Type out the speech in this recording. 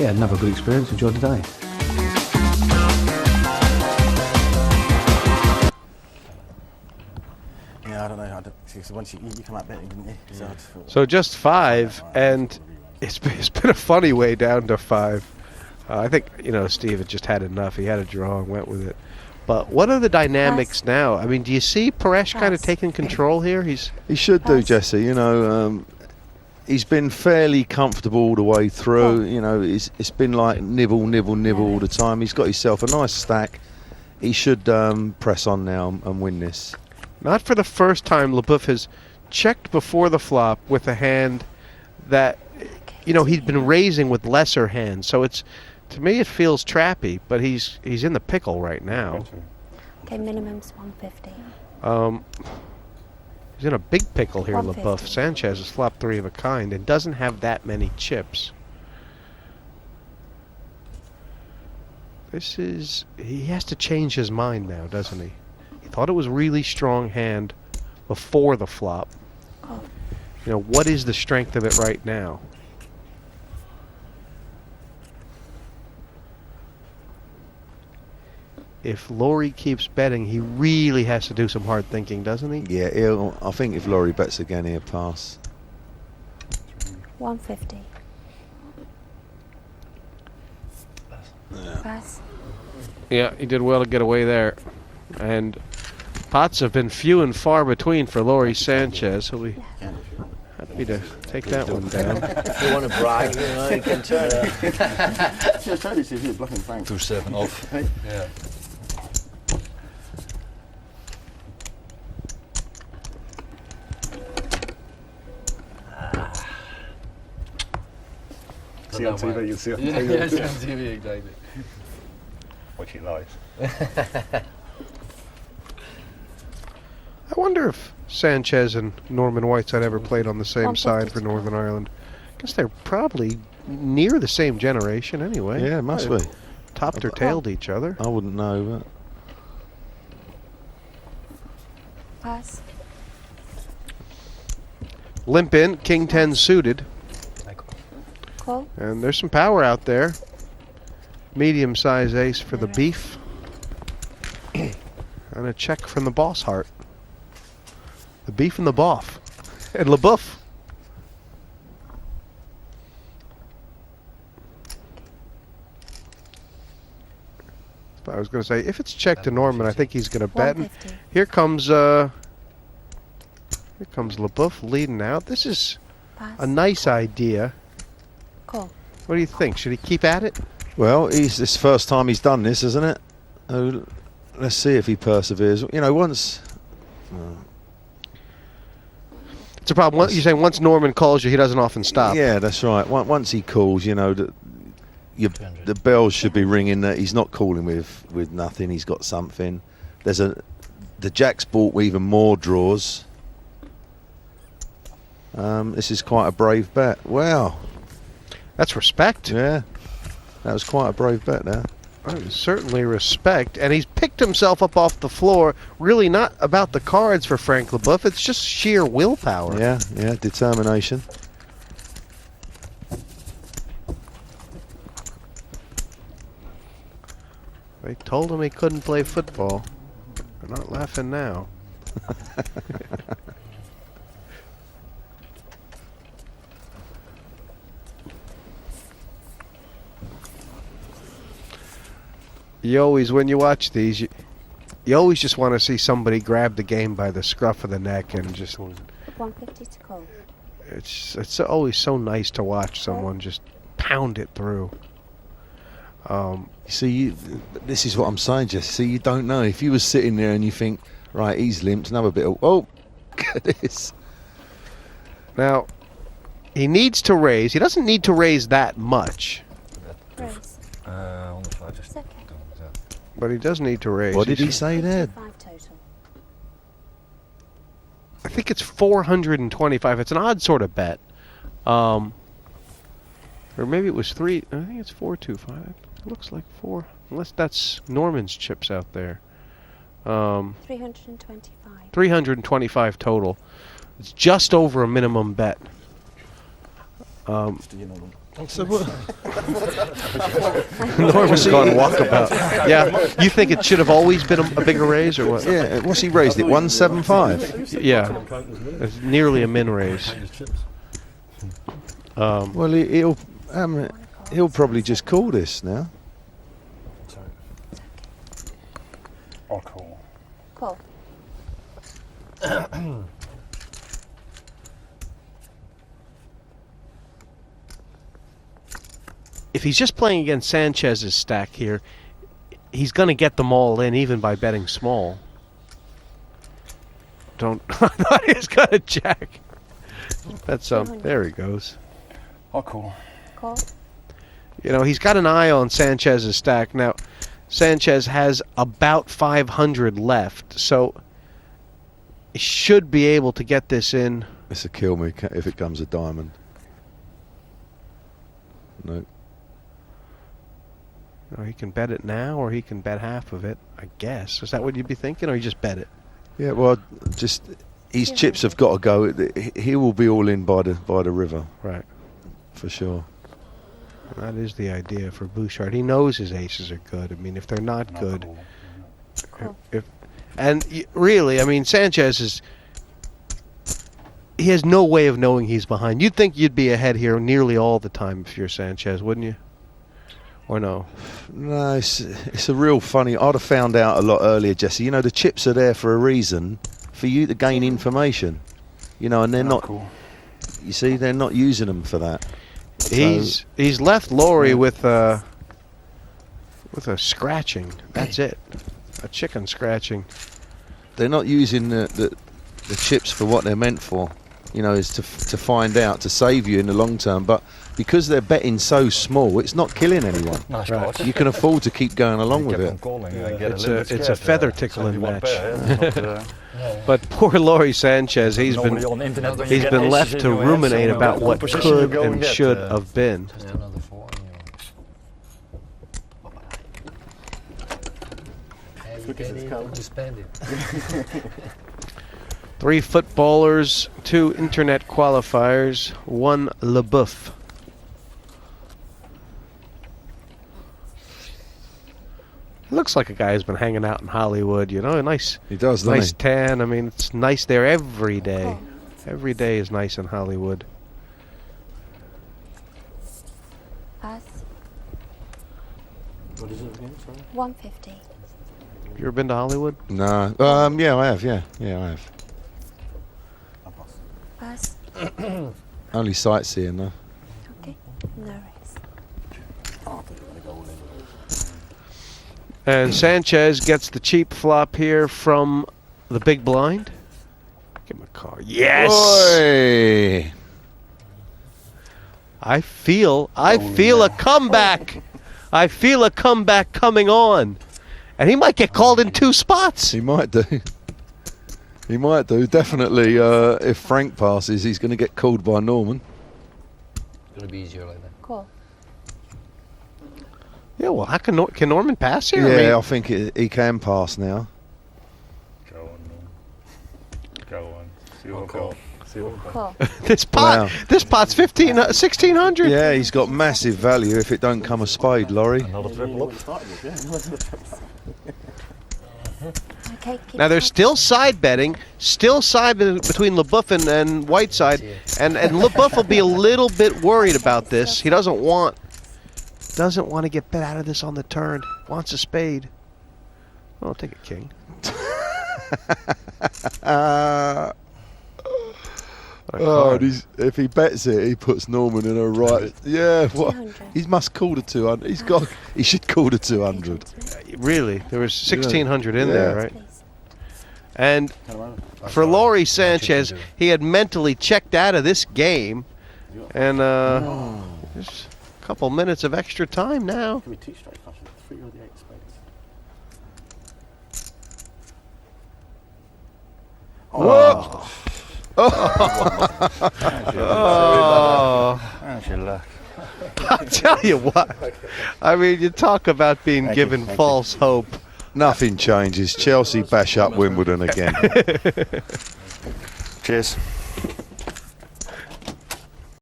Yeah, another good experience. Enjoyed the day. Yeah, I don't know. Once you come out betting, didn't you? So just 5, and it's been a funny way down to 5. I think, Steve had just had enough. He had a draw and went with it. But what are the dynamics now? I mean, do you see Paresh kind of taking control here? He should do, Jesse. He's been fairly comfortable all the way through. It's been like nibble all the time. He's got himself a nice stack. He should press on now and win this. Not for the first time, LeBoeuf has checked before the flop with a hand that, he'd been raising with lesser hands. So to me, it feels trappy, but he's in the pickle right now. Okay, minimum's 150. He's in a big pickle here, LeBoeuf. Sanchez has flopped 3 of a kind and doesn't have that many chips. He has to change his mind now, doesn't he? He thought it was a really strong hand before the flop. What is the strength of it right now? If Laurie keeps betting, he really has to do some hard thinking, doesn't he? Yeah, I think if Laurie bets again, he'll pass. 150. Pass. Yeah, he did well to get away there. And pots have been few and far between for Laurie Sanchez. He'll be happy to take that one down. If you want to brag, you can turn it. Just totally see if you're bluffing Frank. 2-7 off. Yeah. See on TV, you'll see on TV. Yeah, see on TV, exactly. Watch it live. I wonder if Sanchez and Norman Whiteside ever played on the same side for Northern Ireland. I guess they're probably near the same generation anyway. Yeah, must be. Topped or tailed each other. I wouldn't know, but... Pass. Limp in, King 10 suited. Call. And there's some power out there. Medium size ace for the beef. And a check from the boss heart. The beef and the boff. And LeBoeuf. I was going to say, if it's checked to Norman, I think he's going to bet. And here comes LeBoeuf leading out. This is a nice idea. Call. What do you think? Should he keep at it? Well, this is the first time he's done this, isn't it? Let's see if he perseveres. Once... It's a problem. You're saying once Norman calls you, he doesn't often stop. Yeah, that's right. Once he calls, the bells should be ringing that he's not calling with nothing. He's got something. The Jack's bought with even more draws. This is quite a brave bet. Wow. That's respect. Yeah. That was quite a brave bet there. Certainly respect. And he's picked himself up off the floor. Really not about the cards for Frank LeBoeuf. It's just sheer willpower. Yeah, determination. They told him he couldn't play football. They're not laughing now. You always, when you watch these, you always just want to see somebody grab the game by the scruff of the neck and just... 150 to call. It's always so nice to watch someone just pound it through. See, this is what I'm saying, Jess. See, you don't know. If you were sitting there and you think, right, he's limped, another bit of... Oh, look at this. Now, he needs to raise. He doesn't need to raise that much. Raise. But he does need to raise. What did he say there? I think it's 425. It's an odd sort of bet. Or maybe it was 3. I think it's 425. It looks like 4. Unless that's Norman's chips out there. 325. 325 total. It's just over a minimum bet. So what? Norman's gone walkabout. Yeah, you think it should have always been a bigger raise or what? Yeah, what's he raised it? 175. Yeah, it's nearly a min raise. Well, he'll probably just call this now. I'll call. Call. If he's just playing against Sanchez's stack here, he's going to get them all in, even by betting small. Don't. He's got a jack. That's there he goes. I'll call. Call. You know, he's got an eye on Sanchez's stack. Now, Sanchez has about 500 left, so he should be able to get this in. It's a kill me if it comes a diamond. No. Or he can bet it now, or he can bet half of it, I guess. Is that what you'd be thinking, or you just bet it? Yeah, well, just his chips have got to go. He will be all in by the river. Right. For sure. That is the idea for Bouchard. He knows his aces are good. I mean, if they're not good, Call. Really, I mean, Sanchez he has no way of knowing he's behind. You'd think you'd be ahead here nearly all the time if you're Sanchez, wouldn't you? Or no? No, it's a real funny. I'd have found out a lot earlier, Jesse. You know, the chips are there for a reason, for you to gain information. You know, and they're not. Cool. You see, they're not using them for that. He's left Laurie with a scratching. That's it. A chicken scratching. They're not using the chips for what they're meant for. You know, is to find out, to save you in the long term. But because they're betting so small, it's not killing anyone. Nice Right. shot. You can afford to keep going along with it. It's a feather tickling match. But poor Laurie Sanchez, he's been left to ruminate about what could and should have been. Just another 4. You can spend it. 3 footballers, 2 internet qualifiers, 1 LeBoeuf. Looks like a guy who's been hanging out in Hollywood, you know, a nice, He does, doesn't nice he? tan. I mean, it's nice there every day. Every day is nice in Hollywood. Pass. What is it again? Sorry. 150. You ever been to Hollywood? No. Yeah, I have. Yeah, I have. Pass. Only sightseeing though. Okay. No raise. And Sanchez gets the cheap flop here from the big blind. Give him a call. Yes! Oi! I feel a comeback. I feel a comeback coming on. And he might get called in 2 spots. He might do. He might do. Definitely, if Frank passes, he's going to get called by Norman. It's going to be easier like that. Call. Yeah, well, how can Norman pass here? Yeah, I I think he can pass now. Go on, Norm. Go on. See what call. See what Call. this Wow. pot's 1600. Yeah, he's got massive value if it don't come a spade, Laurie. Another triple up. Okay. Keep Now there's going. still side betting between LeBoeuf and Whiteside, and LeBoeuf will be a little bit worried about this. He doesn't want to get bet out of this on the turn. Wants a spade. Well, I'll take a king. If he bets it, he puts Norman in a right. Yeah, what? 200. He must call the 200. He should call the 200. Really, there was 1600 in there, Yeah. right? And for Laurie Sanchez, he had mentally checked out of this game, and just a couple minutes of extra time now. Give me 2 straight fashion. 3 or the 8 spades. Whoa! How's Oh, your luck? I'll tell you what. I mean, you talk about being Thank you, given thank false hope. Nothing changes. Chelsea bash up Wimbledon again. Cheers.